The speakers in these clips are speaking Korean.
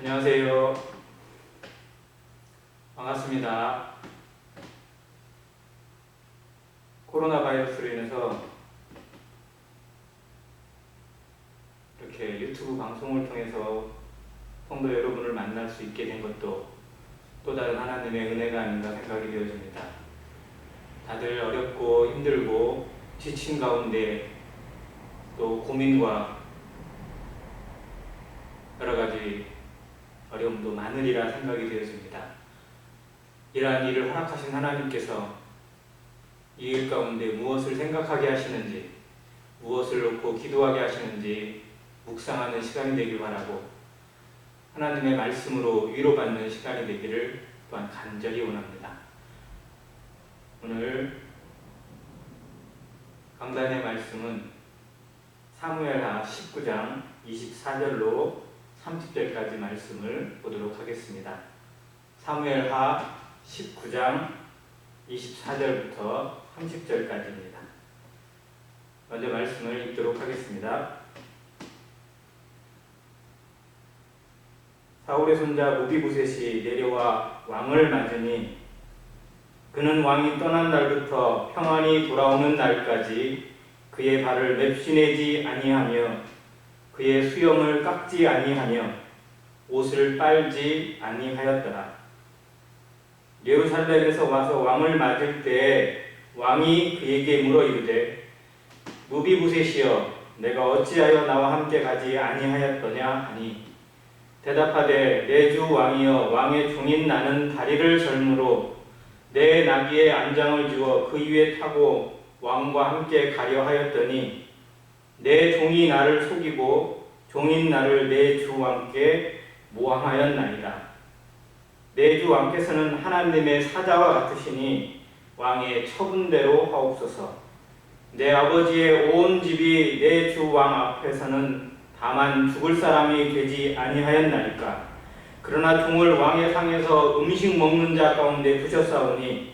안녕하세요. 반갑습니다. 코로나 바이러스로 인해서 이렇게 유튜브 방송을 통해서 성도 여러분을 만날 수 있게 된 것도 또 다른 하나님의 은혜가 아닌가 생각이 되어집니다. 다들 어렵고 힘들고 지친 가운데 또 고민과 여러 가지 어려움도 많으리라 생각이 되어집니다. 이러한 일을 허락하신 하나님께서 이 일 가운데 무엇을 생각하게 하시는지, 무엇을 놓고 기도하게 하시는지 묵상하는 시간이 되길 바라고, 하나님의 말씀으로 위로받는 시간이 되기를 또한 간절히 원합니다. 오늘 강단의 말씀은 사무엘하 19장 24절로 30절까지 말씀을 보도록 하겠습니다. 사무엘하 19장 24절부터 30절까지입니다. 먼저 말씀을 읽도록 하겠습니다. 사울의 손자 무비보셋이 내려와 왕을 맞으니 그는 왕이 떠난 날부터 평안히 돌아오는 날까지 그의 발을 맵시내지 아니하며 그의 수염을 깎지 아니하며 옷을 빨지 아니하였더라. 예루살렘에서 와서 왕을 맞을 때에 왕이 그에게 물어 이르되 무비보셋이여 내가 어찌하여 나와 함께 가지 아니하였더냐 하니 대답하되 내 주 왕이여 왕의 종인 나는 다리를 절므로 내 나귀에 안장을 주어 그 위에 타고 왕과 함께 가려 하였더니 내 종이 나를 속이고 종인 나를 내 주 왕께 모함하였나이다. 내 주 왕께서는 하나님의 사자와 같으시니 왕의 처분대로 하옵소서. 내 아버지의 온 집이 내 주 왕 앞에서는 다만 죽을 사람이 되지 아니하였나이까. 그러나 종을 왕의 상에서 음식 먹는 자 가운데 두셨사오니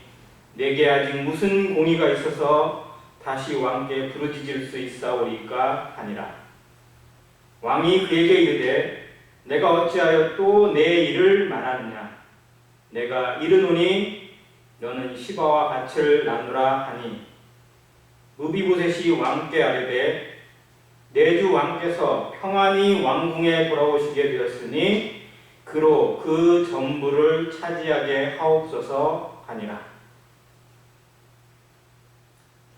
내게 아직 무슨 공의가 있어서 다시 왕께 부르짖을 수 있사오리까 하니라. 왕이 그에게 이르되 내가 어찌하여 또 내 일을 말하느냐. 내가 이르노니 너는 시바와 밭을 나누라 하니 무비보셋이 왕께 아뢰되 내 주 왕께서 평안히 왕궁에 돌아오시게 되었으니 그로 그 전부를 차지하게 하옵소서 하니라.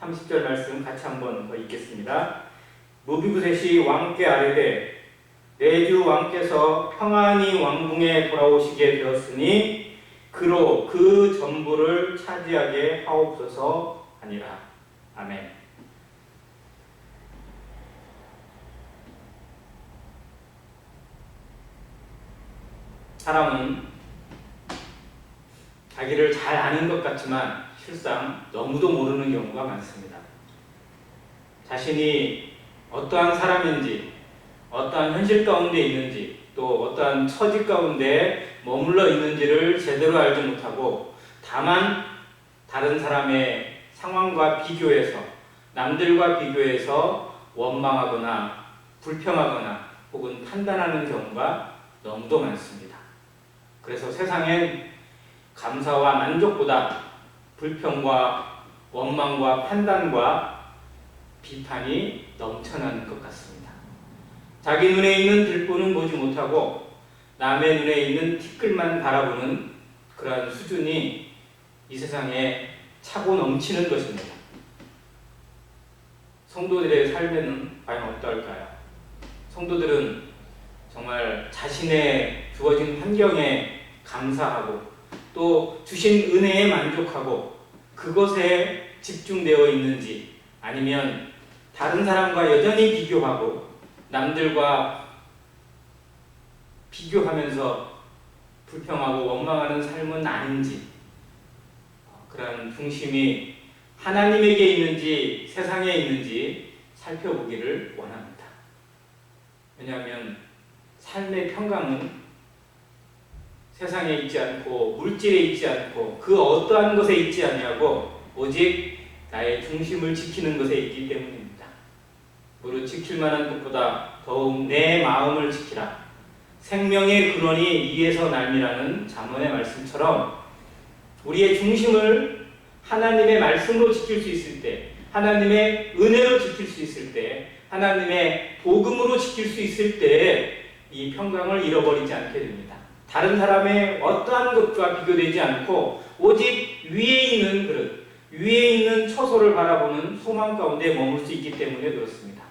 30절 말씀 같이 한번 더 읽겠습니다. 무비보셋이 왕께 아뢰되 내 주 왕께서 평안히 왕궁에 돌아오시게 되었으니 그로 그 전부를 차지하게 하옵소서 하니라. 아멘. 사람은 자기를 잘 아는 것 같지만 실상 너무도 모르는 경우가 많습니다. 자신이 어떠한 사람인지, 어떠한 현실 가운데 있는지, 또 어떠한 처지 가운데 머물러 있는지를 제대로 알지 못하고 다만 다른 사람의 상황과 비교해서, 남들과 비교해서 원망하거나 불평하거나 혹은 판단하는 경우가 너무도 많습니다. 그래서 세상엔 감사와 만족보다 불평과 원망과 판단과 비판이 넘쳐나는 것 같습니다. 자기 눈에 있는 들보는 보지 못하고 남의 눈에 있는 티끌만 바라보는 그러한 수준이 이 세상에 차고 넘치는 것입니다. 성도들의 삶에는 과연 어떨까요? 성도들은 정말 자신의 주어진 환경에 감사하고 또 주신 은혜에 만족하고 그것에 집중되어 있는지, 아니면 다른 사람과 여전히 비교하고 남들과 비교하면서 불평하고 원망하는 삶은 아닌지, 그런 중심이 하나님에게 있는지 세상에 있는지 살펴보기를 원합니다. 왜냐하면 삶의 평강은 세상에 있지 않고 물질에 있지 않고 그 어떠한 것에 있지 아니하고 오직 나의 중심을 지키는 것에 있기 때문입니다. 무릇 지킬 만한 것보다 더욱 내 마음을 지키라. 생명의 근원이 이에서 남이라는 잠언의 말씀처럼 우리의 중심을 하나님의 말씀으로 지킬 수 있을 때, 하나님의 은혜로 지킬 수 있을 때, 하나님의 복음으로 지킬 수 있을 때 이 평강을 잃어버리지 않게 됩니다. 다른 사람의 어떠한 것과 비교되지 않고 오직 위에 있는 그릇, 위에 있는 처소를 바라보는 소망 가운데 머물 수 있기 때문에 그렇습니다.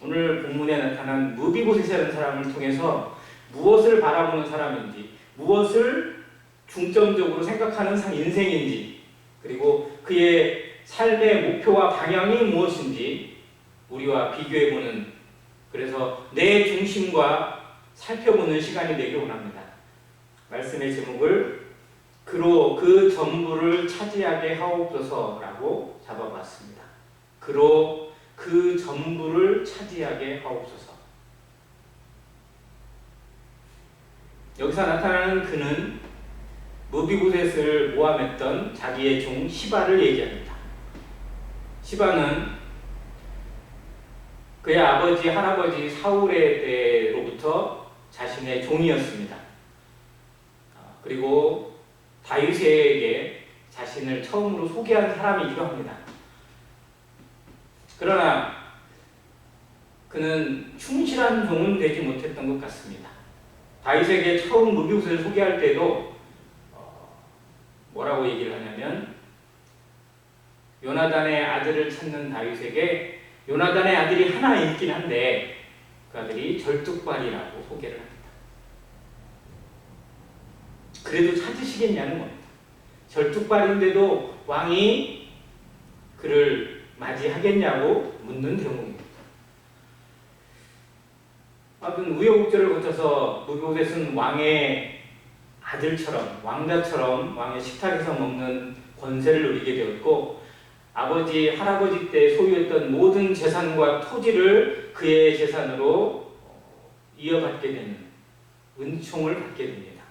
오늘 본문에 나타난 무비보셋이라는 사람을 통해서 무엇을 바라보는 사람인지, 무엇을 중점적으로 생각하는 인생인지, 그리고 그의 삶의 목표와 방향이 무엇인지 우리와 비교해보는, 그래서 내 중심과 살펴보는 시간이 되길 원합니다. 말씀의 제목을 그로 그 전부를 차지하게 하옵소서라고 잡아봤습니다. 그로 그 전부를 차지하게 하옵소서. 여기서 나타나는 그는 무비보셋을 모함했던 자기의 종 시바를 얘기합니다. 시바는 그의 아버지, 할아버지 사울의 때로부터 자신의 종이었습니다. 그리고 다윗에게 자신을 처음으로 소개한 사람이기도 합니다. 그러나 그는 충실한 종은 되지 못했던 것 같습니다. 다윗에게 처음 무비보셋을 소개할 때도 뭐라고 얘기를 하냐면, 요나단의 아들을 찾는 다윗에게 요나단의 아들이 하나 있긴 한데 그 아들이 절뚝발이라고 소개를 합니다. 그래도 찾으시겠냐는 겁니다. 절뚝발인데도 왕이 그를 맞이하겠냐고 묻는 대목입니다. 아무튼 우여곡절을 거쳐서 무비보셋은 왕의 아들처럼, 왕자처럼 왕의 식탁에서 먹는 권세를 누리게 되었고, 아버지, 할아버지 때 소유했던 모든 재산과 토지를 그의 재산으로 이어받게 되는 은총을 받게 됩니다.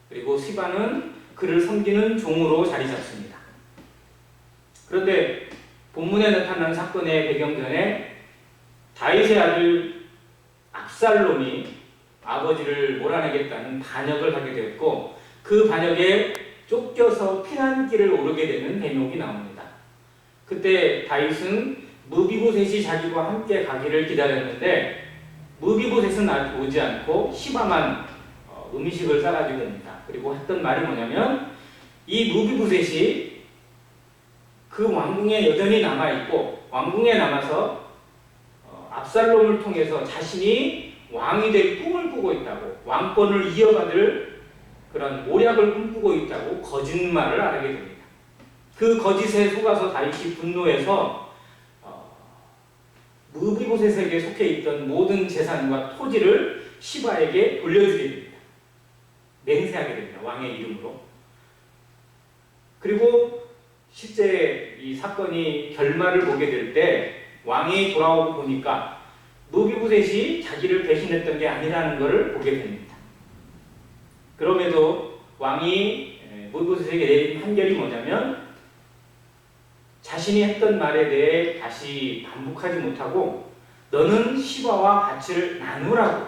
그리고 시바는 그를 섬기는 종으로 자리 잡습니다. 그런데 본문에 나타난 사건의 배경전에 다윗의 아들 압살롬이 아버지를 몰아내겠다는 반역을 하게 되었고, 그 반역에 쫓겨서 피난길을 오르게 되는 대목이 나옵니다. 그때 다윗은 무비보셋이 자기와 함께 가기를 기다렸는데 무비보셋은 오지 않고 시바만 음식을 싸가지고 옵니다. 그리고 했던 말이 뭐냐면, 이 무비보셋이 그 왕궁에 여전히 남아있고 왕궁에 남아서 압살롬을 통해서 자신이 왕이 될 꿈을 꾸고 있다고, 왕권을 이어받을 그런 모략을 꿈꾸고 있다고 거짓말을 하게 됩니다. 그 거짓에 속아서 다윗이 분노해서 무비보셋에게 속해 있던 모든 재산과 토지를 시바에게 돌려주게 됩니다. 맹세하게 됩니다. 왕의 이름으로. 그리고 실제 이 사건이 결말을 보게 될 때 왕이 돌아오고 보니까 무비보셋이 자기를 배신했던 게 아니라는 것을 보게 됩니다. 그럼에도 왕이 무비보셋에게 내린 판결이 뭐냐면, 자신이 했던 말에 대해 다시 반복하지 못하고 너는 시바와 밭을 나누라고,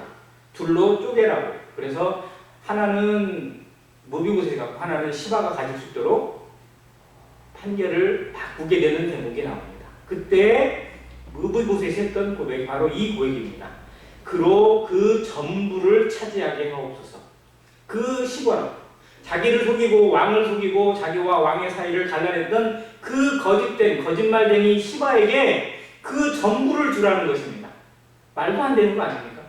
둘로 쪼개라고. 그래서 하나는 무비보셋이 갖고 하나는 시바가 가질 수 있도록 판결을 바꾸게 되는 대목이 나옵니다. 그때 무비보셋이 했던 고백이 바로 이 고백입니다. 그로 그 전부를 차지하게 하옵소서. 그 시바, 자기를 속이고 왕을 속이고 자기와 왕의 사이를 갈라냈던 그 거짓된 거짓말쟁이 시바에게 그 전부를 주라는 것입니다. 말도 안 되는 거 아닙니까?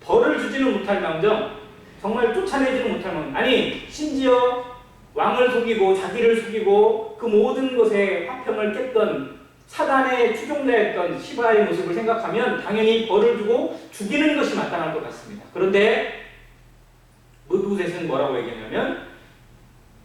벌을 주지는 못할 망정, 정말 쫓아내지는 못할 망정, 아니 심지어 왕을 속이고 자기를 속이고 그 모든 것에 화평을 깼던 사단의 추종자였던 시바의 모습을 생각하면 당연히 벌을 주고 죽이는 것이 마땅할 것 같습니다. 그런데 무비보셋은 뭐라고 얘기하냐면,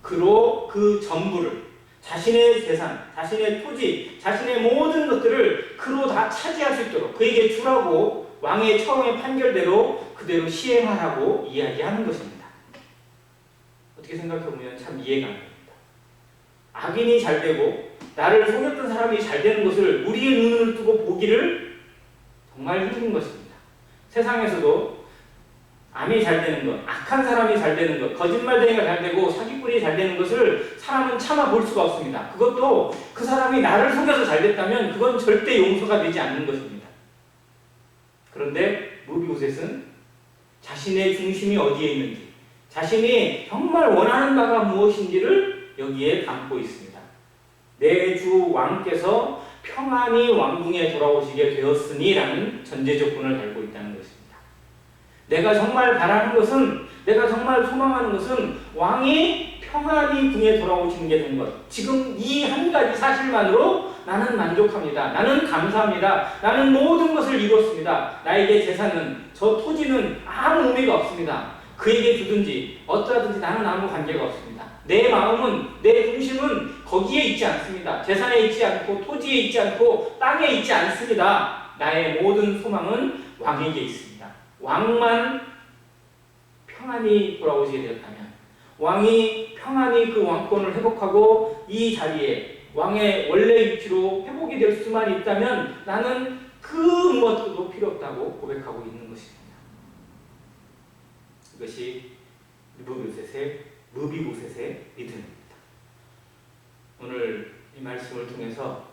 그로 그 전부를, 자신의 재산, 자신의 토지, 자신의 모든 것들을 그로 다 차지할 수 있도록 그에게 주라고 왕의 처음의 판결대로 그대로 시행하라고 이야기하는 것입니다. 어떻게 생각해보면 참 이해가 안 됩니다. 악인이 잘 되고 나를 속였던 사람이 잘 되는 것을 우리의 눈을 뜨고 보기를 정말 힘든 것입니다. 세상에서도 암이 잘 되는 것, 악한 사람이 잘 되는 것, 거짓말쟁이가 잘 되고 사기꾼이 잘 되는 것을 사람은 참아 볼 수가 없습니다. 그것도 그 사람이 나를 속여서 잘 됐다면 그건 절대 용서가 되지 않는 것입니다. 그런데 무비보셋은 자신의 중심이 어디에 있는지, 자신이 정말 원하는 바가 무엇인지를 여기에 담고 있습니다. 내 주 왕께서 평안히 왕궁에 돌아오시게 되었으니 라는 전제 조건을 달고 있다는 것입니다. 내가 정말 바라는 것은, 내가 정말 소망하는 것은 왕이 평안히 궁에 돌아오시는 게 된 것. 지금 이 한 가지 사실만으로 나는 만족합니다. 나는 감사합니다. 나는 모든 것을 이뤘습니다. 나에게 재산은, 저 토지는 아무 의미가 없습니다. 그에게 주든지 어떠하든지 나는 아무 관계가 없습니다. 내 마음은, 내 중심은 거기에 있지 않습니다. 재산에 있지 않고 토지에 있지 않고 땅에 있지 않습니다. 나의 모든 소망은 왕에게 있습니다. 왕만 평안히 돌아오시게 되었다면, 왕이 평안히 그 왕권을 회복하고 이 자리에 왕의 원래 위치로 회복이 될 수만 있다면 나는 그 무엇도 필요 없다고 고백하고 있는 것입니다. 이것이 무비보셋의 믿음입니다. 오늘 이 말씀을 통해서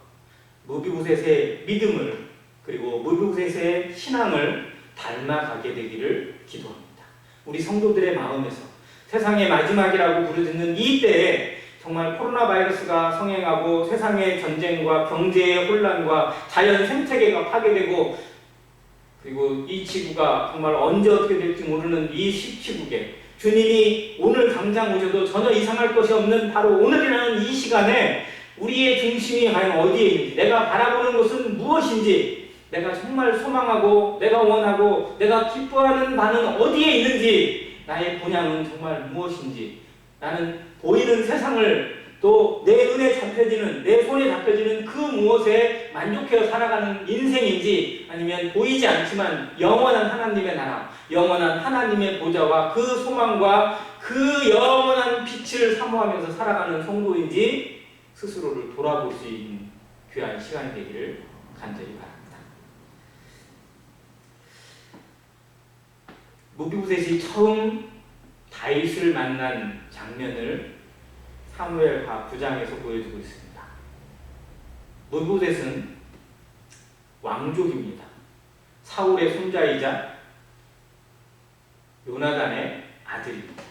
무비보셋의 믿음을, 그리고 무비보셋의 신앙을 닮아가게 되기를 기도합니다. 우리 성도들의 마음에서 세상의 마지막이라고 부르짖는 이 때에 정말 코로나 바이러스가 성행하고 세상의 전쟁과 경제의 혼란과 자연 생태계가 파괴되고, 그리고 이 지구가 정말 언제 어떻게 될지 모르는 이 시국에 주님이 오늘 당장 오셔도 전혀 이상할 것이 없는 바로 오늘이라는 이 시간에 우리의 중심이 과연 어디에 있는지, 내가 바라보는 것은 무엇인지, 내가 정말 소망하고 내가 원하고 내가 기뻐하는 바는 어디에 있는지, 나의 본향은 정말 무엇인지, 나는 보이는 세상을 또 내 눈에 잡혀지는, 내 손에 잡혀지는 그 무엇에 만족해서 살아가는 인생인지, 아니면 보이지 않지만 영원한 하나님의 나라, 영원한 하나님의 보좌와 그 소망과 그 영원한 빛을 사모하면서 살아가는 성도인지 스스로를 돌아볼 수 있는 귀한 시간이 되기를 간절히 바랍니다. 무비보셋이 처음 다윗을 만난 장면을 사무엘하 9장에서 보여주고 있습니다. 무비보셋은 왕족입니다. 사울의 손자이자 요나단의 아들입니다.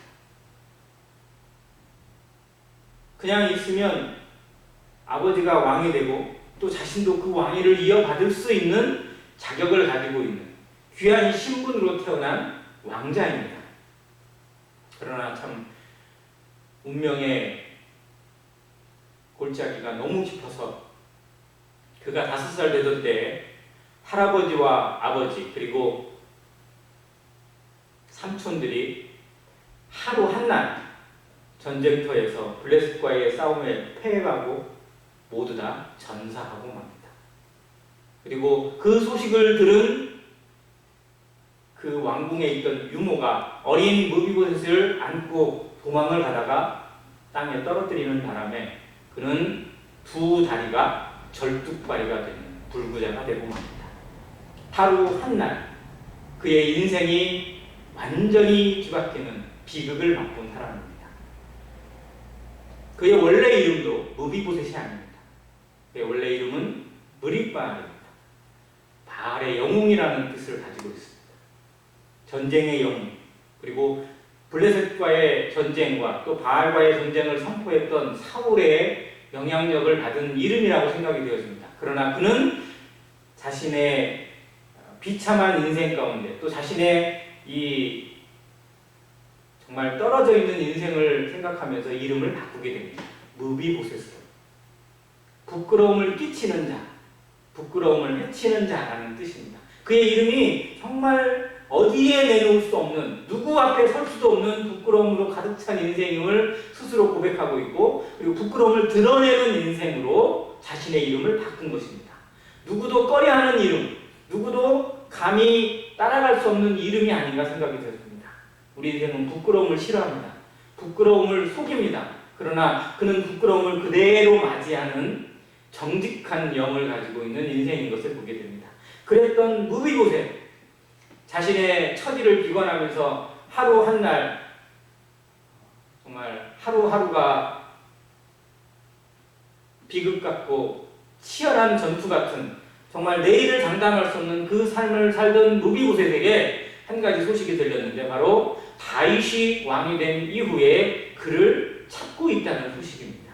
그냥 있으면 아버지가 왕이 되고 또 자신도 그 왕위를 이어받을 수 있는 자격을 가지고 있는 귀한 신분으로 태어난 왕자입니다. 그러나 참 운명의 골짜기가 너무 깊어서 그가 5살 되던 때에 할아버지와 아버지 그리고 삼촌들이 하루 한날 전쟁터에서 블레셋과의 싸움에 패해가고 모두 다 전사하고 맙니다. 그리고 그 소식을 들은 그 왕궁에 있던 유모가 어린 무비보셋을 안고 도망을 가다가 땅에 떨어뜨리는 바람에 그는 두 다리가 절뚝발이가 되는 불구자가 되고 맙니다. 하루 한날 그의 인생이 완전히 뒤바뀌는 비극을 맛본 사람입니다. 그의 원래 이름도 무비보셋이 아닙니다. 그의 원래 이름은 무립바알입니다. 바알의 영웅이라는 뜻을 가지고 있습니다. 전쟁의 영웅, 그리고 블레셋과의 전쟁과 또 바알과의 전쟁을 선포했던 사울의 영향력을 받은 이름이라고 생각이 되어집니다. 그러나 그는 자신의 비참한 인생 가운데 또 자신의 이 정말 떨어져 있는 인생을 생각하면서 이름을 바꾸게 됩니다. 무비보셋으로. 부끄러움을 끼치는 자, 부끄러움을 해치는 자라는 뜻입니다. 그의 이름이 정말 어디에 내놓을 수 없는, 누구 앞에 설 수도 없는 부끄러움으로 가득 찬 인생임을 스스로 고백하고 있고, 그리고 부끄러움을 드러내는 인생으로 자신의 이름을 바꾼 것입니다. 누구도 꺼려하는 이름, 누구도 감히 따라갈 수 없는 이름이 아닌가 생각이 되었습니다. 우리 인생은 부끄러움을 싫어합니다. 부끄러움을 속입니다. 그러나 그는 부끄러움을 그대로 맞이하는 정직한 영을 가지고 있는 인생인 것을 보게 됩니다. 그랬던 무비보셋, 자신의 처지를 비관하면서 하루 한 날, 정말 하루하루가 비극 같고 치열한 전투 같은, 정말 내일을 장담할 수 없는 그 삶을 살던 무비보셋에게 한 가지 소식이 들렸는데, 바로 다윗이 왕이 된 이후에 그를 찾고 있다는 소식입니다.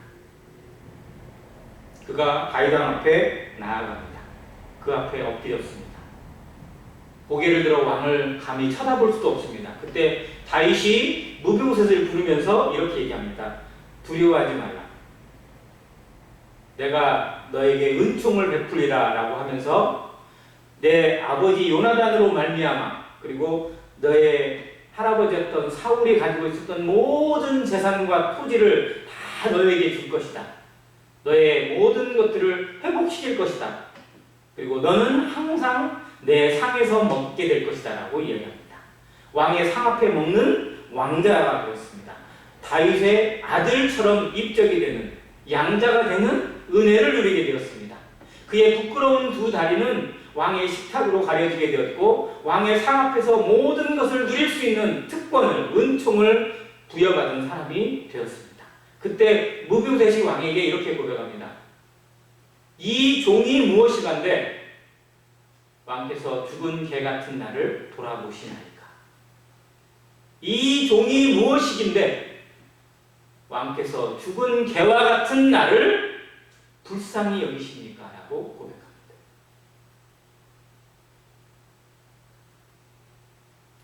그가 다윗 왕 앞에 나아갑니다. 그 앞에 엎드렸습니다. 고개를 들어 왕을 감히 쳐다볼 수도 없습니다. 그때 다윗이 무비보셋을 부르면서 이렇게 얘기합니다. 두려워하지 말라. 내가 너에게 은총을 베풀리라 라고 하면서 내 아버지 요나단으로 말미암아, 그리고 너의 할아버지였던 사울이 가지고 있었던 모든 재산과 토지를 다 너에게 줄 것이다. 너의 모든 것들을 회복시킬 것이다. 그리고 너는 항상 내 상에서 먹게 될 것이다 라고 이야기합니다. 왕의 상 앞에 먹는 왕자가 되었습니다. 다윗의 아들처럼 입적이 되는, 양자가 되는 은혜를 누리게 되었습니다. 그의 부끄러운 두 다리는 왕의 식탁으로 가려지게 되었고, 왕의 상 앞에서 모든 것을 누릴 수 있는 특권을, 은총을 부여받은 사람이 되었습니다. 그때 무비보셋이 왕에게 이렇게 고백합니다. 이 종이 무엇이간데 왕께서 죽은 개 같은 나를 돌아보시나이까. 이 종이 무엇이긴데 왕께서 죽은 개와 같은 나를 불쌍히 여기십니까? 라고 고백합니다.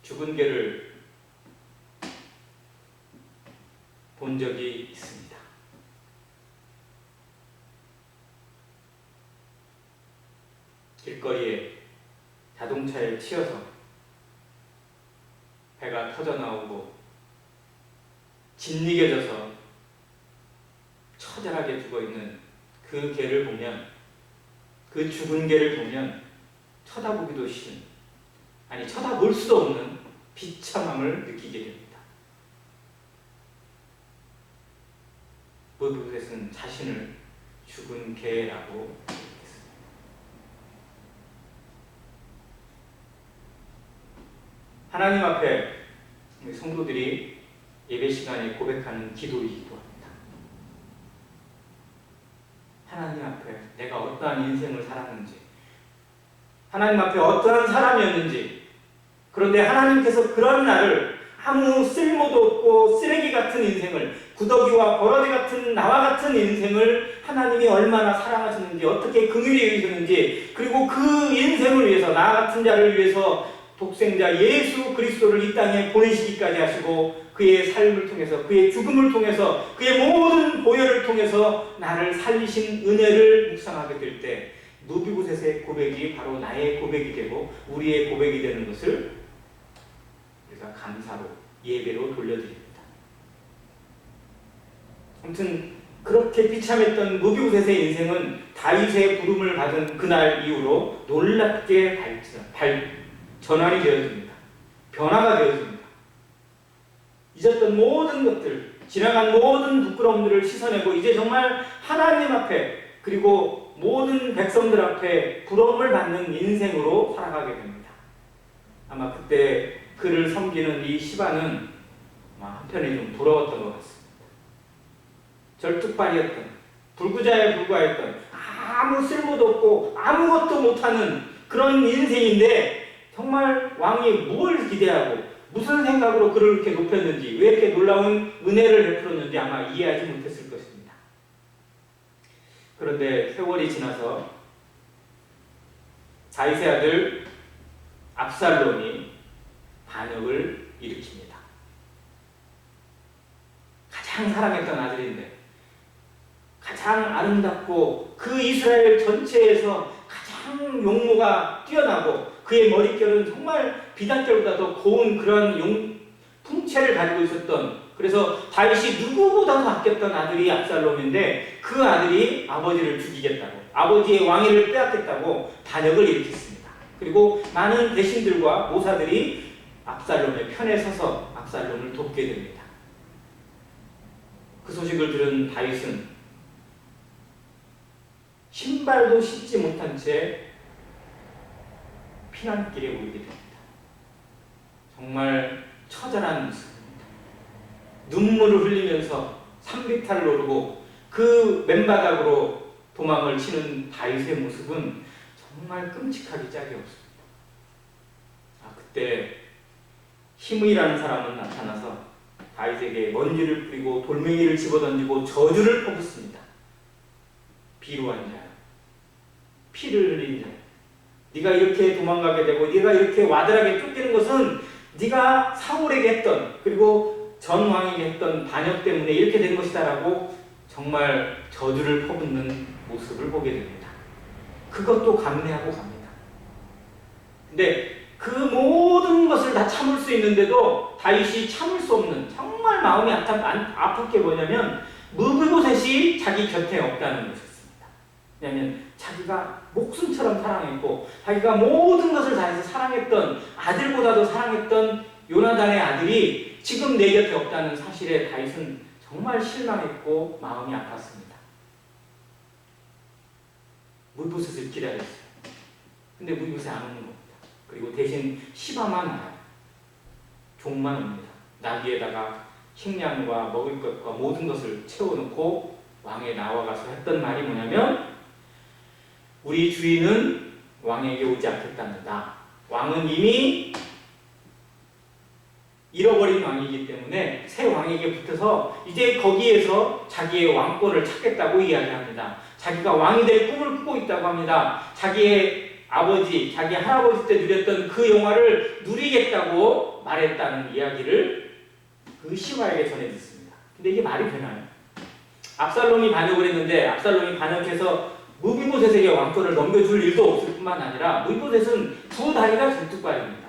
죽은 개를 본 적이 있습니다. 길거리에 자동차에 치여서 배가 터져나오고 짓이겨져서 처절하게 죽어있는 그 개를 보면, 그 죽은 개를 보면 쳐다보기도 싫은, 아니 쳐다볼 수도 없는 비참함을 느끼게 됩니다. 무비보셋은 자신을 죽은 개라고 얘기했습니다. 하나님 앞에 우리 성도들이 예배 시간에 고백하는 기도이기도 합니다. 하나님 앞에 내가 어떠한 인생을 살았는지, 하나님 앞에 어떠한 사람이었는지, 그런데 하나님께서 그런 나를 아무 쓸모도 없고 쓰레기 같은 인생을, 구더기와 버러지 같은 나와 같은 인생을 하나님이 얼마나 사랑하시는지, 어떻게 긍휼히 여기셨는지, 그리고 그 인생을 위해서, 나 같은 자를 위해서 독생자 예수 그리스도를 이 땅에 보내시기까지 하시고, 그의 삶을 통해서, 그의 죽음을 통해서, 그의 모든 보혈을 통해서 나를 살리신 은혜를 묵상하게 될 때, 무비보셋의 고백이 바로 나의 고백이 되고 우리의 고백이 되는 것을 우리가 감사로, 예배로 돌려드립니다. 아무튼 그렇게 비참했던 무비보셋의 인생은 다윗의 부름을 받은 그날 이후로 놀랍게 전환이 되어집니다. 변화가 되어집니다. 잊었던 모든 것들, 지나간 모든 부끄러움들을 씻어내고 이제 정말 하나님 앞에, 그리고 모든 백성들 앞에 부러움을 받는 인생으로 살아가게 됩니다. 아마 그때 그를 섬기는 이 시바는 한편에 좀 부러웠던 것 같습니다. 절뚝발이었던, 불구자에 불과했던, 아무 쓸모도 없고 아무것도 못하는 그런 인생인데, 정말 왕이 뭘 기대하고 무슨 생각으로 그를 이렇게 높였는지, 왜 이렇게 놀라운 은혜를 베풀었는지 아마 이해하지 못했을 것입니다. 그런데 세월이 지나서 다윗의 아들 압살롬이 반역을 일으킵니다. 가장 사랑했던 아들인데, 가장 아름답고 그 이스라엘 전체에서 가장 용모가 뛰어나고, 그의 머릿결은 정말 비단결보다도 고운 그런 풍채를 가지고 있었던, 그래서 다윗이 누구보다도 아꼈던 아들이 압살롬인데, 그 아들이 아버지를 죽이겠다고, 아버지의 왕위를 빼앗겠다고 반역을 일으켰습니다. 그리고 많은 대신들과 모사들이 압살롬의 편에 서서 압살롬을 돕게 됩니다. 그 소식을 들은 다윗은 신발도 신지 못한 채 피난길에 오르게 됩니다. 정말 처절한 모습입니다. 눈물을 흘리면서 산비탈을 오르고 그 맨바닥으로 도망을 치는 다윗의 모습은 정말 끔찍하기 짝이 없습니다. 그때 시므이라는 사람은 나타나서 다윗에게 먼지를 뿌리고 돌멩이를 집어던지고 저주를 퍼붓습니다. 비루한 자야, 피를 흘린 자야, 네가 이렇게 도망가게 되고 네가 이렇게 와들하게 쫓기는 것은 네가 사울에게 했던, 그리고 전 왕에게 했던 반역 때문에 이렇게 된 것이다라고 정말 저주를 퍼붓는 모습을 보게 됩니다. 그것도 감내하고 갑니다. 근데 그 모든 것을 다 참을 수 있는데도 다윗이 참을 수 없는, 정말 마음이 아픈 게 뭐냐면 무비보셋이 자기 곁에 없다는 것이었습니다. 왜냐하면 자기가 목숨처럼 사랑했고 자기가 모든 것을 다해서 사랑했던, 아들보다도 사랑했던 요나단의 아들이 지금 내 곁에 없다는 사실에 다윗은 정말 실망했고 마음이 아팠습니다. 무비보셋을 기다렸어요. 근데 무비보셋이 안 오는 겁니다. 그리고 대신 시바만 와요. 종만 옵니다. 나귀에다가 식량과 먹을 것과 모든 것을 채워놓고 왕에 나와가서 했던 말이 뭐냐면, 우리 주인은 왕에게 오지 않겠답니다. 왕은 이미 잃어버린 왕이기 때문에 새 왕에게 붙어서 이제 거기에서 자기의 왕권을 찾겠다고 이야기합니다. 자기가 왕이 될 꿈을 꾸고 있다고 합니다. 자기의 아버지, 자기 할아버지 때 누렸던 그 영화를 누리겠다고 말했다는 이야기를 그 시바에게 전해 듣습니다. 근데 이게 말이 되나요? 압살롬이 반역을 했는데 압살롬이 반역해서 무비보셋에게 왕권을 넘겨줄 일도 없을 뿐만 아니라 무비보셋은 두 다리가 절뚝발입니다.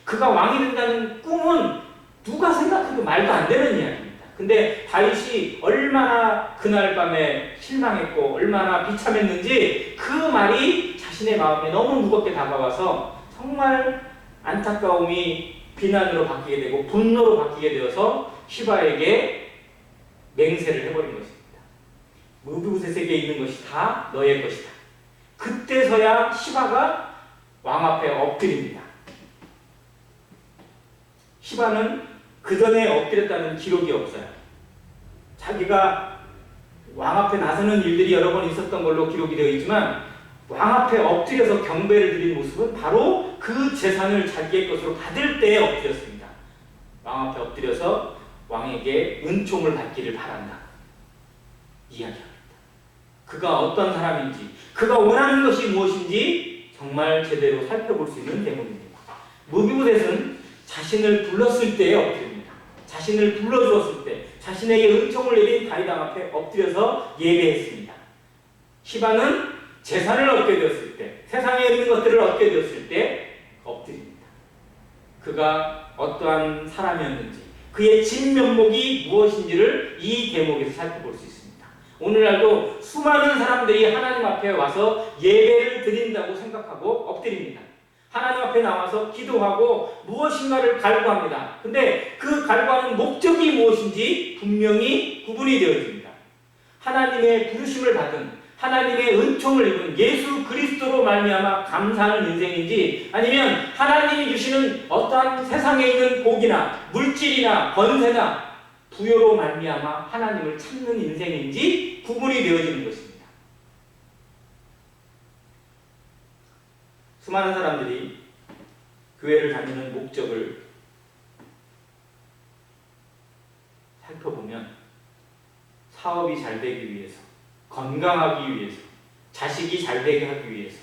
그가 왕이 된다는 꿈은 누가 생각해도 말도 안 되는 이야기입니다. 근데 다윗이 얼마나 그날 밤에 실망했고 얼마나 비참했는지 그 말이 자신의 마음에 너무 무겁게 다가와서 정말 안타까움이 비난으로 바뀌게 되고 분노로 바뀌게 되어서 시바에게 맹세를 해버린 것입니다. 무비보셋에게 있는 것이 다 너의 것이다. 그때서야 시바가 왕 앞에 엎드립니다. 시바는 그 전에 엎드렸다는 기록이 없어요. 자기가 왕 앞에 나서는 일들이 여러 번 있었던 걸로 기록이 되어 있지만 왕 앞에 엎드려서 경배를 드린 모습은 바로 그 재산을 자기의 것으로 받을 때에 엎드렸습니다. 왕 앞에 엎드려서 왕에게 은총을 받기를 바란다 이야기합니다. 그가 어떤 사람인지, 그가 원하는 것이 무엇인지 정말 제대로 살펴볼 수 있는 대목입니다. 무비보셋은 자신을 불렀을 때에 엎드립니다. 자신을 불러주었을 때, 자신에게 은총을 내린 다윗 앞에 엎드려서 예배했습니다. 시바는 재산을 얻게 되었을 때, 세상에 있는 것들을 얻게 되었을 때 엎드립니다. 그가 어떠한 사람이었는지, 그의 진면목이 무엇인지를 이 대목에서 살펴볼 수 있습니다. 오늘날도 수많은 사람들이 하나님 앞에 와서 예배를 드린다고 생각하고 엎드립니다. 하나님 앞에 나와서 기도하고 무엇인가를 갈구합니다. 근데 그 갈구하는 목적이 무엇인지 분명히 구분이 되어집니다. 하나님의 부르심을 받은, 하나님의 은총을 입은 예수 그리스도로 말미암아 감사하는 인생인지, 아니면 하나님이 주시는 어떠한 세상에 있는 복이나 물질이나 권세나 부여로 말미암아 하나님을 찾는 인생인지 구분이 되어지는 것입니다. 수많은 사람들이 교회를 다니는 목적을 살펴보면 사업이 잘 되기 위해서, 건강하기 위해서, 자식이 잘 되게 하기 위해서,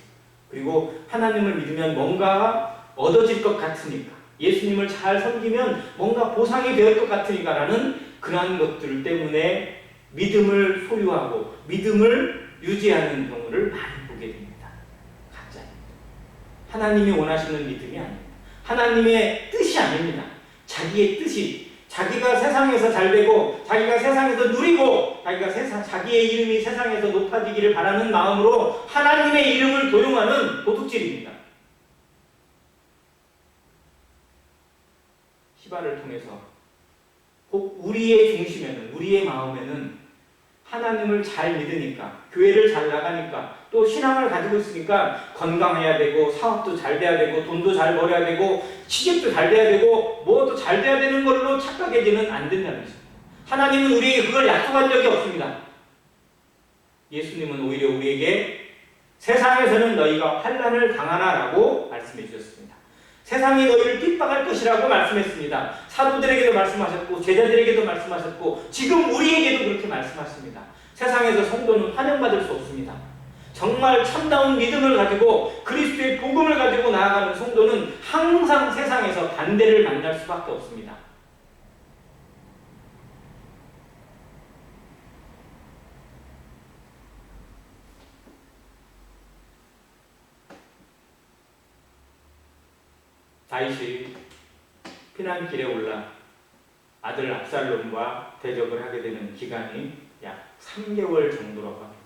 그리고 하나님을 믿으면 뭔가 얻어질 것 같으니까, 예수님을 잘 섬기면 뭔가 보상이 될 것 같으니까 라는 그러한 것들 때문에 믿음을 소유하고 믿음을 유지하는 경우를 많이 보게 됩니다. 가짜입니다. 하나님이 원하시는 믿음이 아닙니다. 하나님의 뜻이 아닙니다. 자기의 뜻이, 자기가 세상에서 잘되고 자기가 세상에서 누리고 자기의 이름이 세상에서 높아지기를 바라는 마음으로 하나님의 이름을 도용하는 도둑질입니다. 시바를 통해서 꼭 우리의 중심에는, 우리의 마음에는 하나님을 잘 믿으니까, 교회를 잘 나가니까, 또 또 신앙을 가지고 있으니까 건강해야 되고 사업도 잘 돼야 되고 돈도 잘 벌어야 되고 취직도 잘 돼야 되고 뭐도 잘 돼야 되는 걸로 착각해지는 안 된다는 거죠. 하나님은 우리에게 그걸 약속한 적이 없습니다. 예수님은 오히려 우리에게 세상에서는 너희가 환난을 당하나라고 말씀해 주셨습니다. 세상이 너희를 핍박할 것이라고 말씀했습니다. 사도들에게도 말씀하셨고 제자들에게도 말씀하셨고 지금 우리에게도 그렇게 말씀하십니다. 세상에서 성도는 환영받을 수 없습니다. 정말 참다운 믿음을 가지고 그리스도의 복음을 가지고 나아가는 성도는 항상 세상에서 반대를 만날 수밖에 없습니다. 다윗이 피난길에 올라 아들 압살롬과 대적을 하게 되는 기간이 약 3개월 정도라고 합니다.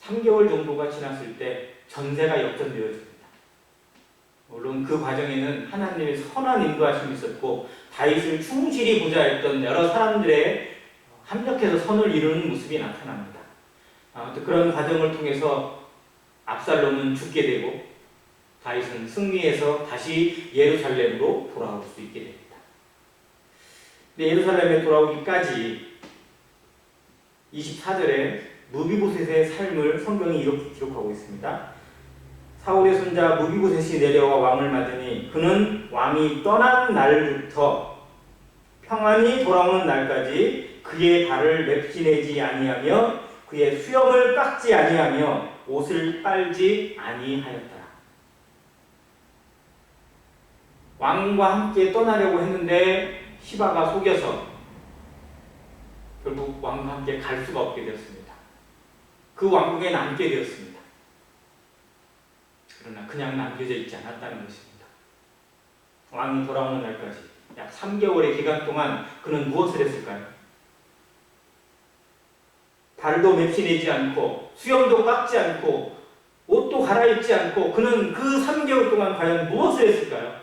3개월 정도가 지났을 때 전세가 역전되어집니다. 물론 그 과정에는 하나님의 선한 인도하심이 있었고 다윗을 충실히 보좌했던 여러 사람들의 합력해서 선을 이루는 모습이 나타납니다. 아무튼 그런 과정을 통해서 압살롬은 죽게 되고 다윗은 승리해서 다시 예루살렘으로 돌아올 수 있게 됩니다. 근데 예루살렘에 돌아오기까지 24절에 무비보셋의 삶을 성경이 이렇게 기록하고 있습니다. 사울의 손자 무비보셋이 내려와 왕을 맞으니 그는 왕이 떠난 날부터 평안히 돌아오는 날까지 그의 발을 맵시내지 아니하며 그의 수염을 깎지 아니하며 옷을 빨지 아니하였더라. 왕과 함께 떠나려고 했는데 시바가 속여서 결국 왕과 함께 갈 수가 없게 되었습니다. 그 왕국에 남게 되었습니다. 그러나 그냥 남겨져 있지 않았다는 것입니다. 왕이 돌아오는 날까지 약 3개월의 기간 동안 그는 무엇을 했을까요? 발도 맵시내지 않고 수염도 깎지 않고 옷도 갈아입지 않고 그는 그 3개월 동안 과연 무엇을 했을까요?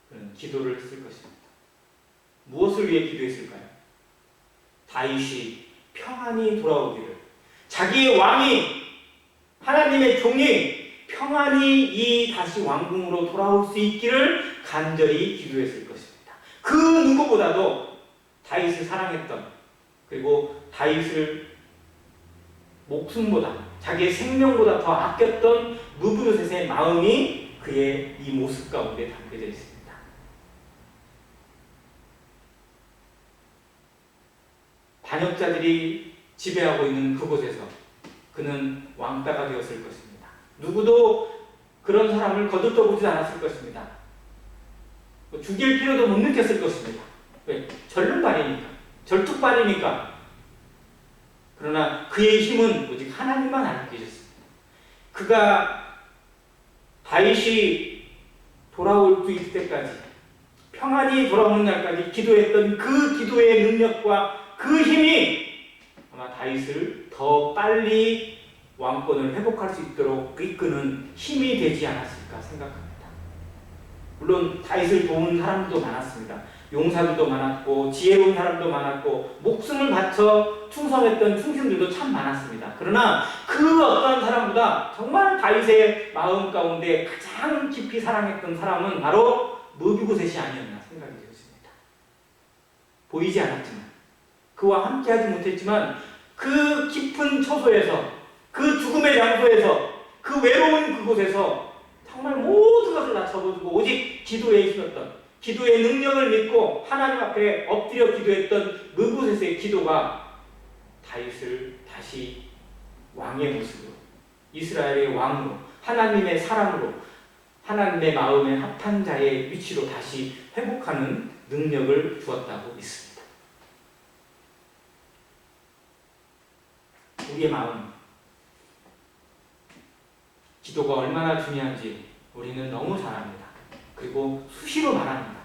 그는 기도를 했을 것입니다. 무엇을 위해 기도했을까요? 다윗이 평안히 돌아오기를, 자기의 왕이, 하나님의 종이 평안히 이 다시 왕궁으로 돌아올 수 있기를 간절히 기도했을 것입니다. 그 누구보다도 다윗을 사랑했던, 그리고 다윗을 목숨보다, 자기의 생명보다 더 아꼈던 무비보셋의 마음이 그의 이 모습 가운데 담겨져 있습니다. 반역자들이 지배하고 있는 그곳에서 그는 왕따가 되었을 것입니다. 누구도 그런 사람을 거들떠보지 않았을 것입니다. 죽일 필요도 못 느꼈을 것입니다. 왜? 절름발이니까, 절뚝발이니까. 그러나 그의 힘은 오직 하나님만 알고 계셨습니다. 그가 다윗이 돌아올 수 있을 때까지, 평안히 돌아오는 날까지 기도했던 그 기도의 능력과 그 힘이 아마 다윗을 더 빨리 왕권을 회복할 수 있도록 이끄는 힘이 되지 않았을까 생각합니다. 물론 다윗을 도운 사람도 많았습니다. 용사들도 많았고 지혜로운 사람도 많았고 목숨을 바쳐 충성했던 충신들도 참 많았습니다. 그러나 그 어떤 사람보다 정말 다윗의 마음 가운데 가장 깊이 사랑했던 사람은 바로 무비보셋이 아니었나 생각이 되었습니다. 보이지 않았지만, 그와 함께하지 못했지만 그 깊은 처소에서, 그 죽음의 장소에서, 그 외로운 그곳에서 정말 모든 것을 다 접어두고 오직 기도에 힘었던, 기도의 능력을 믿고 하나님 앞에 엎드려 기도했던 무비보셋의 기도가 다윗을 다시 왕의 모습으로, 이스라엘의 왕으로, 하나님의 사람으로, 하나님의 마음에 합한 자의 위치로 다시 회복하는 능력을 주었다고 믿습니다. 우리의 마음, 기도가 얼마나 중요한지 우리는 너무 잘 압니다. 그리고 수시로 말합니다.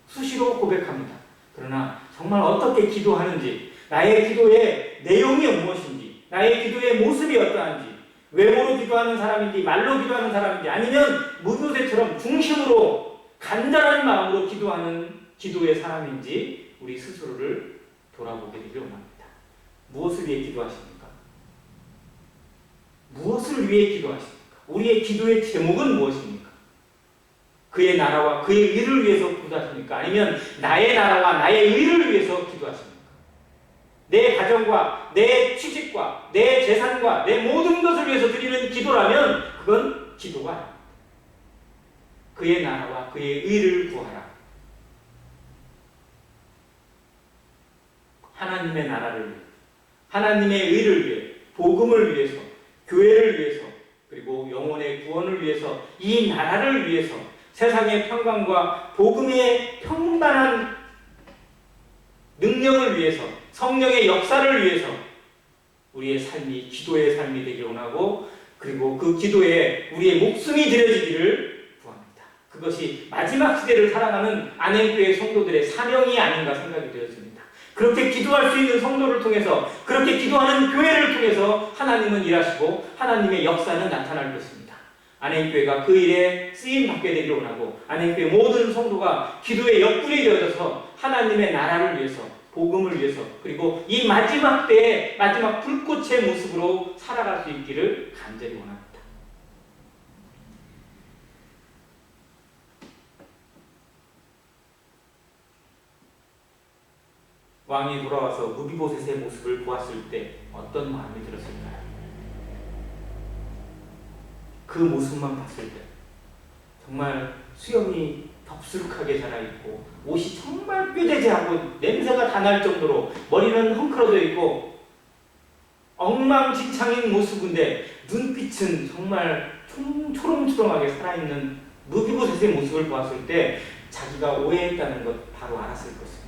수시로 고백합니다. 그러나 정말 어떻게 기도하는지, 나의 기도의 내용이 무엇인지, 나의 기도의 모습이 어떠한지, 외모로 기도하는 사람인지 말로 기도하는 사람인지, 아니면 무비보셋처럼 중심으로 간절한 마음으로 기도하는 기도의 사람인지 우리 스스로를 돌아보게 되기를 원합니다. 무엇을 위해 기도하십니까? 무엇을 위해 기도하십니까? 우리의 기도의 제목은 무엇입니까? 그의 나라와 그의 의를 위해서 기도하십니까? 아니면 나의 나라와 나의 의를 위해서 기도하십니까? 내 가정과 내 취직과 내 재산과 내 모든 것을 위해서 드리는 기도라면 그건 기도가 아닙니다. 그의 나라와 그의 의를 구하라. 하나님의 나라를 위해, 하나님의 의를 위해, 복음을 위해서, 교회를 위해서, 그리고 영혼의 구원을 위해서, 이 나라를 위해서, 세상의 평강과 복음의 평단한 능력을 위해서, 성령의 역사를 위해서 우리의 삶이 기도의 삶이 되기를 원하고, 그리고 그 기도에 우리의 목숨이 드려지기를 구합니다. 그것이 마지막 시대를 살아가는 안행교회 성도들의 사명이 아닌가 생각이 되었습니다. 그렇게 기도할 수 있는 성도를 통해서, 그렇게 기도하는 교회를 통해서 하나님은 일하시고 하나님의 역사는 나타날 것입니다. 안행교회가 그 일에 쓰임받게 되기를 원하고, 안행교회 모든 성도가 기도의 옆구리 되어져서 하나님의 나라를 위해서, 복음을 위해서, 그리고 이 마지막 때의 마지막 불꽃의 모습으로 살아갈 수 있기를 간절히 원합니다. 왕이 돌아와서 무비보셋의 모습을 보았을 때 어떤 마음이 들었을까요? 그 모습만 봤을 때 정말 수염이 덥수룩하게 자라있고, 옷이 정말 꾀대지하고 냄새가 다 날 정도로 머리는 헝클어져 있고 엉망진창인 모습인데 눈빛은 정말 초롱초롱하게 살아있는 무비보셋의 모습을 보았을 때 자기가 오해했다는 것 바로 알았을 것입니다.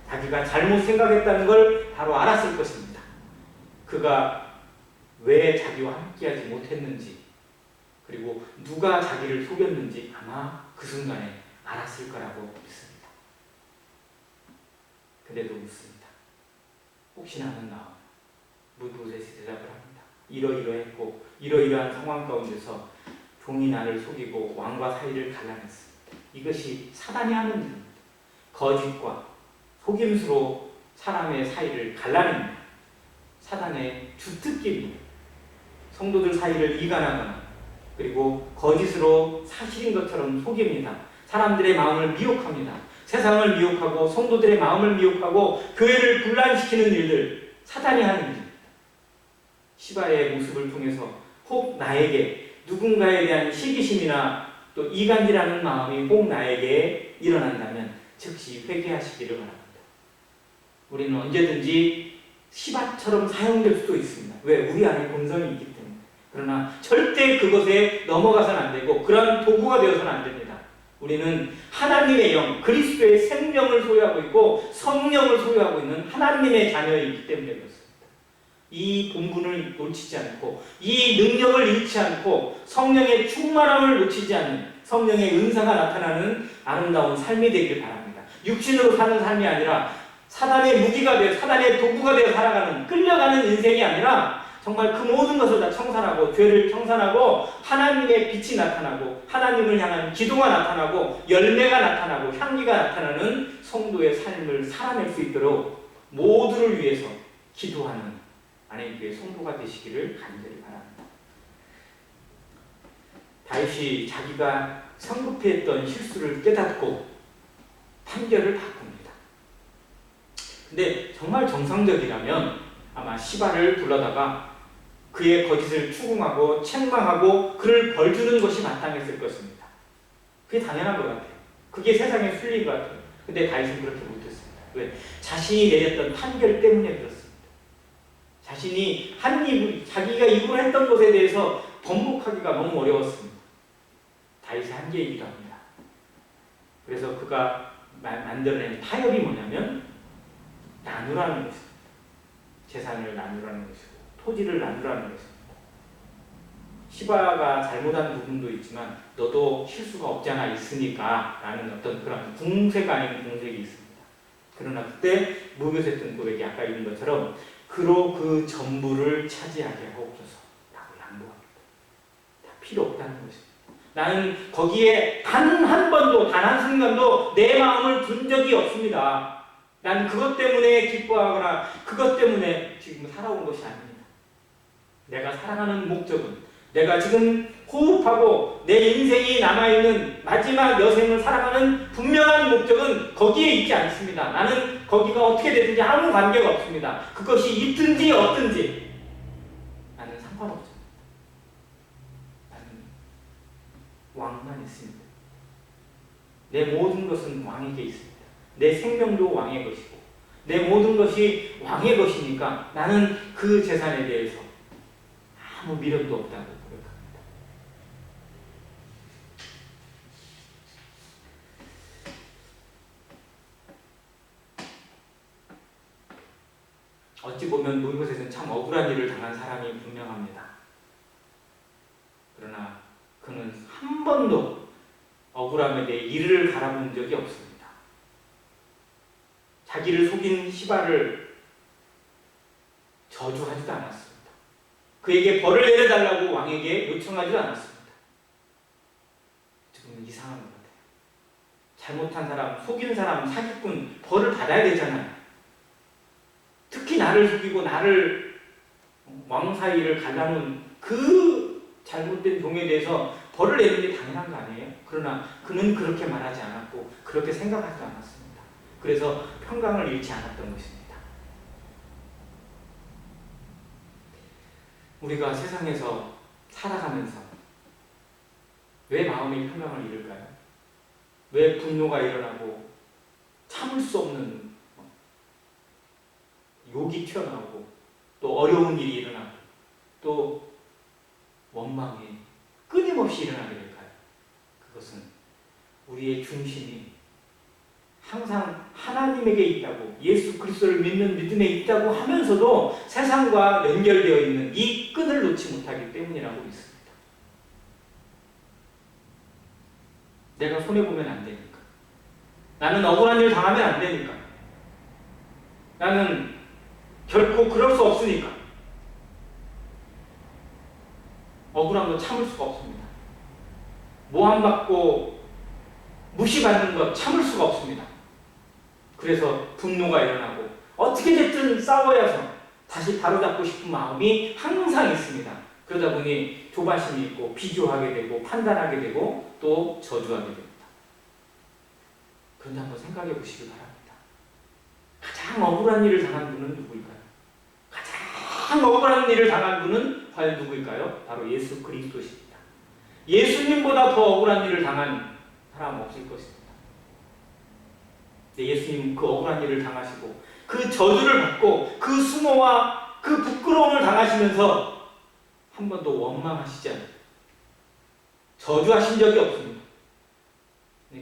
자기가 잘못 생각했다는 걸 바로 알았을 것입니다. 그가 왜 자기와 함께하지 못했는지, 그리고 누가 자기를 속였는지 아마 그 순간에 알았을 거라고 믿습니다. 근데도 묻습니다. 혹시나 하는 마음. 무비보셋이 대답을 합니다. 이러이러했고 이러이러한 상황 가운데서 종이 나를 속이고 왕과 사이를 갈라냈습니다. 이것이 사단이 하는 일입니다. 거짓과 속임수로 사람의 사이를 갈라냅니다. 사단의 주특기입니다. 성도들 사이를 이간하거나, 그리고 거짓으로 사실인 것처럼 속입니다. 사람들의 마음을 미혹합니다. 세상을 미혹하고 성도들의 마음을 미혹하고 교회를 분란시키는 일들, 사단이 하는 일입니다. 시바의 모습을 통해서 혹 나에게 누군가에 대한 시기심이나 또 이간질하는 마음이 혹 나에게 일어난다면 즉시 회개하시기를 바랍니다. 우리는 언제든지 시바처럼 사용될 수도 있습니다. 왜? 우리 안에 본성이 있기 때문에. 그러나 절대 그것에 넘어가서는 안 되고 그런 도구가 되어서는 안 됩니다. 우리는 하나님의 영, 그리스도의 생명을 소유하고 있고 성령을 소유하고 있는 하나님의 자녀이기 때문에 그렇습니다. 이 본분을 놓치지 않고, 이 능력을 잃지 않고, 성령의 충만함을 놓치지 않는, 성령의 은사가 나타나는 아름다운 삶이 되길 바랍니다. 육신으로 사는 삶이 아니라 사단의 무기가 되어, 사단의 도구가 되어 살아가는, 끌려가는 인생이 아니라 정말 그 모든 것을 다 청산하고, 죄를 청산하고, 하나님의 빛이 나타나고, 하나님을 향한 기도가 나타나고, 열매가 나타나고, 향기가 나타나는 성도의 삶을 살아낼 수 있도록 모두를 위해서 기도하는 안행교회 성도가 되시기를 간절히 바랍니다. 다윗이 자기가 성급했던 실수를 깨닫고 판결을 바꿉니다. 근데 정말 정상적이라면 아마 시바를 불러다가 그의 거짓을 추궁하고 책망하고 그를 벌주는 것이 마땅했을 것입니다. 그게 당연한 것 같아요. 그게 세상의 순리인 것 같아요. 근데 다윗은 그렇게 못했습니다. 왜? 자신이 내렸던 판결 때문에 그렇습니다. 자신이 자기가 입으로 했던 것에 대해서 번복하기가 너무 어려웠습니다. 다윗의 한계이기도 합니다. 그래서 그가 만들어낸 타협이 뭐냐면 나누라는 것입니다. 재산을 나누라는 것이고 토지를 나누라는 것입니다. 시바가 잘못한 부분도 있지만 너도 실수가 없지 않아 있으니까 라는 어떤 그런 공세가 아닌 공색이 있습니다. 그러나 그때 무비보셋 등급에게 아까 읽은 것처럼 그로 그 전부를 차지하게 하옵소서 라고 양보합니다. 다 필요 없다는 것입니다. 나는 거기에 단 한 번도, 단 한 순간도 내 마음을 둔 적이 없습니다. 난 그것 때문에 기뻐하거나 그것 때문에 지금 살아온 것이 아닙니다. 내가 살아가는 목적은, 내가 지금 호흡하고 내 인생이 남아있는 마지막 여생을 살아가는 분명한 목적은 거기에 있지 않습니다. 나는 거기가 어떻게 되든지 아무 관계가 없습니다. 그것이 있든지 없든지 나는 상관없습니다. 나는 왕만 있습니다. 내 모든 것은 왕에게 있습니다. 내 생명도 왕의 것이고 내 모든 것이 왕의 것이니까 나는 그 재산에 대해서 아무 미련도 없다고 고백합니다. 어찌 보면 이곳에서는 참 억울한 일을 당한 사람이 분명합니다. 그러나 그는 한 번도 억울함에 대해 이를 갈아본 적이 없습니다. 자기를 속인 시바를 저주하지도 않았습니다. 그에게 벌을 내려달라고 왕에게 요청하지도 않았습니다. 지금 이상한 것 같아요. 잘못한 사람, 속인 사람, 사기꾼 벌을 받아야 되잖아요. 특히 나를 속이고 나를 왕 사이를 갈라놓은 그 잘못된 종에 대해서 벌을 내는 게 당연한 거 아니에요? 그러나 그는 그렇게 말하지 않았고 그렇게 생각하지도 않았습니다. 그래서 평강을 잃지 않았던 것입니다. 우리가 세상에서 살아가면서 왜 마음의 평강을 잃을까요? 왜 분노가 일어나고 참을 수 없는 욕이 튀어나오고 또 어려운 일이 일어나고 또 원망이 끊임없이 일어나게 될까요? 그것은 우리의 중심이 항상 하나님에게 있다고, 예수 그리스도를 믿는 믿음에 있다고 하면서도 세상과 연결되어 있는 이 끈을 놓지 못하기 때문이라고 믿습니다. 내가 손해보면 안 되니까. 나는 억울한 일 당하면 안 되니까. 나는 결코 그럴 수 없으니까. 억울한 거 참을 수가 없습니다. 모함받고 무시받는 것 참을 수가 없습니다. 그래서 분노가 일어나고 어떻게 됐든 싸워야서 다시 바로잡고 싶은 마음이 항상 있습니다. 그러다 보니 조바심이 있고 비교하게 되고 판단하게 되고 또 저주하게 됩니다. 그런데 한번 생각해 보시기 바랍니다. 가장 억울한 일을 당한 분은 누구일까요? 가장 억울한 일을 당한 분은 과연 누구일까요? 바로 예수 그리스도십니다. 예수님보다 더 억울한 일을 당한 사람 없을 것입니다. 예수님 그 억울한 일을 당하시고 그 저주를 받고 그 수모와 그 부끄러움을 당하시면서 한 번도 원망하시지 않아요. 저주하신 적이 없습니다.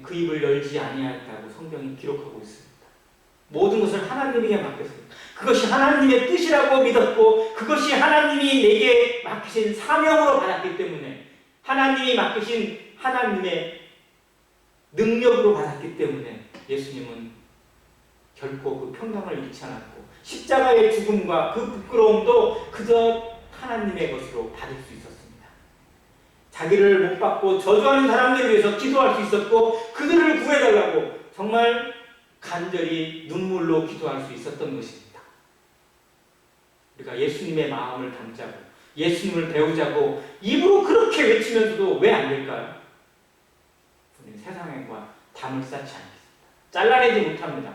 그 입을 열지 아니하였다고 성경이 기록하고 있습니다. 모든 것을 하나님에게 맡겼습니다. 그것이 하나님의 뜻이라고 믿었고 그것이 하나님이 내게 맡기신 사명으로 받았기 때문에 하나님이 맡기신 하나님의 능력으로 받았기 때문에 예수님은 결코 그 평강을 잃지 않았고 십자가의 죽음과 그 부끄러움도 그저 하나님의 것으로 받을 수 있었습니다. 자기를 못 받고 저주하는 사람들을 위해서 기도할 수 있었고 그들을 구해달라고 정말 간절히 눈물로 기도할 수 있었던 것입니다. 우리가 예수님의 마음을 담자고 예수님을 배우자고 입으로 그렇게 외치면서도 왜 안 될까요? 우리는 세상과 담을 쌓지 않겠습니다. 잘라내지 못합니다.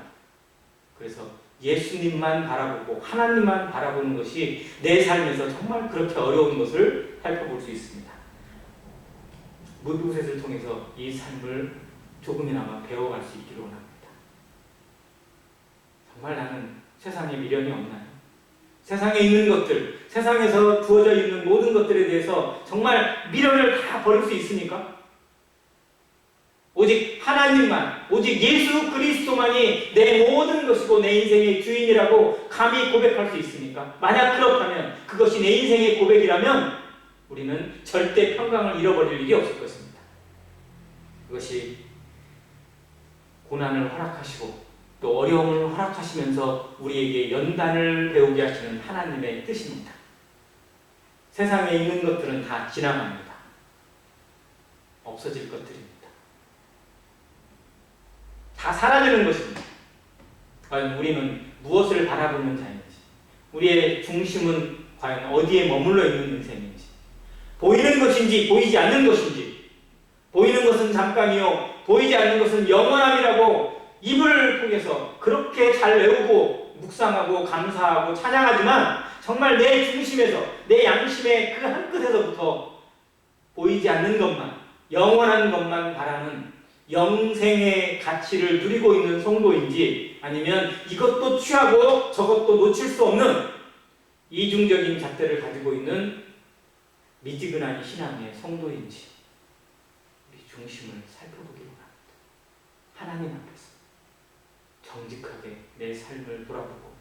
그래서 예수님만 바라보고 하나님만 바라보는 것이 내 삶에서 정말 그렇게 어려운 것을 살펴볼 수 있습니다. 무비보셋을 통해서 이 삶을 조금이나마 배워갈 수 있기를 원합니다. 정말 나는 세상에 미련이 없나요? 세상에 있는 것들, 세상에서 주어져 있는 모든 것들에 대해서 정말 미련을 다 버릴 수 있습니까? 오직 하나님만, 오직 예수 그리스도만이 내 모든 것이고 내 인생의 주인이라고 감히 고백할 수 있습니까? 만약 그렇다면, 그것이 내 인생의 고백이라면 우리는 절대 평강을 잃어버릴 일이 없을 것입니다. 그것이 고난을 허락하시고 또 어려움을 허락하시면서 우리에게 연단을 배우게 하시는 하나님의 뜻입니다. 세상에 있는 것들은 다 지나갑니다. 없어질 것들입니다. 다 사라지는 것입니다. 과연 우리는 무엇을 바라보는 자인지, 우리의 중심은 과연 어디에 머물러 있는 인생인지, 보이는 것인지 보이지 않는 것인지, 보이는 것은 잠깐이요 보이지 않는 것은 영원함이라고 입을 통해서 그렇게 잘 외우고 묵상하고 감사하고 찬양하지만 정말 내 중심에서, 내 양심의 그 한 끝에서부터 보이지 않는 것만, 영원한 것만 바라는 영생의 가치를 누리고 있는 성도인지, 아니면 이것도 취하고 저것도 놓칠 수 없는 이중적인 잣대를 가지고 있는 미지근한 신앙의 성도인지 우리 중심을 살펴보기로 합니다. 하나님 앞에서 정직하게 내 삶을 돌아보고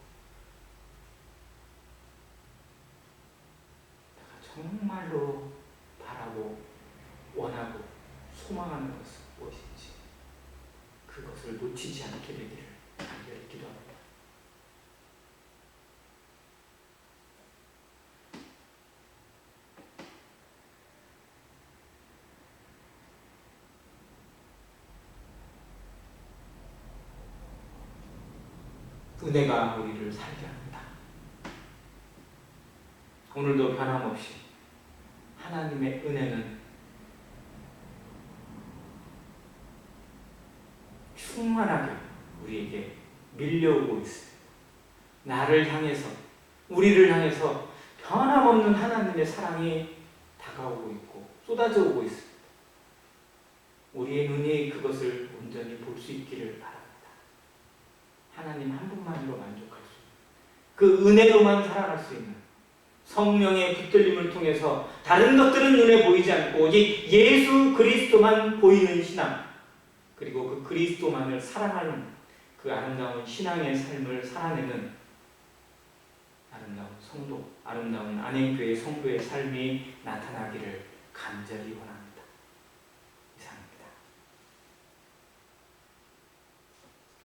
내가 정말로 바라고 원하고 소망하는 것은 무엇인지 그것을 놓치지 않게 되기를 간절히 기도합니다. 은혜가 우리를 살게 합니다. 오늘도 변함없이 하나님의 은혜는 충만하게 우리에게 밀려오고 있습니다. 나를 향해서, 우리를 향해서 변함없는 하나님의 사랑이 다가오고 있고 쏟아져 오고 있습니다. 우리의 눈이 그것을 온전히 볼 수 있기를 바랍니다. 하나님 한 분만으로 만족할 수 있는, 그 은혜로만 살아갈 수 있는 성령의 붙들림을 통해서 다른 것들은 눈에 보이지 않고 오직 예수 그리스도만 보이는 신앙, 그리고 그 그리스도만을 사랑하는 그 아름다운 신앙의 삶을 살아내는 아름다운 성도, 아름다운 안행교회 성도의 삶이 나타나기를 간절히 원합니다.